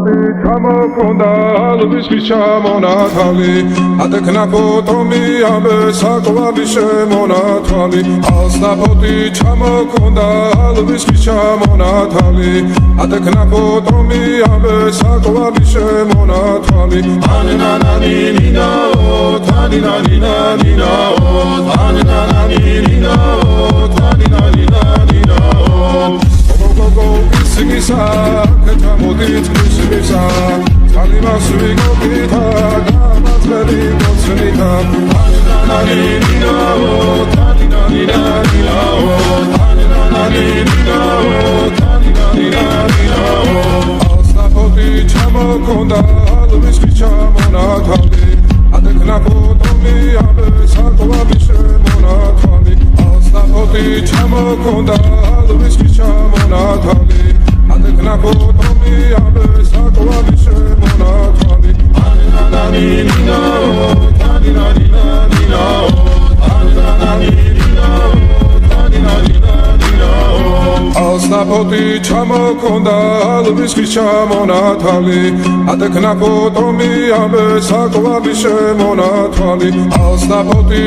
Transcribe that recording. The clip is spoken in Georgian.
Asnapoti ჩამოქონდა ალვის ჩამონათალი ატეკნა ფოტომი ამე საკვარი შემონათვალი Asnapoti ჩამოქონდა ალვის ჩამონათალი ატეკნა ფოტომი ამე საკვარი შემონათვალი ანანანინინაო თანინანინანინაო ანანანინინაო თანინანინანინაო Sigisa, ketamodit kusimisa, talimas vigopita, gamas veli konsenita. Anananina-o, taninanina-nina-o, anananina-o, taninanina-nina-o. Asnapoti ჩამოქონდა ალვის ჩამონათალი, ატეკნა ფოტომი ამე საკვარი შემონათვალი. Asnapoti ჩამოქონდა ალვის ჩამონათალი. Ატეკნა ფოტომი ამე საკვარი შემონათვალი ანანანინინაო თანინანინანინაო ანანანინინაო თანინანინანინაო Asnapoti ჩამოქონდა ალვის ჩამონათალი ატეკნა ფოტომი ამე საკვარი შემონათვალი Asnapoti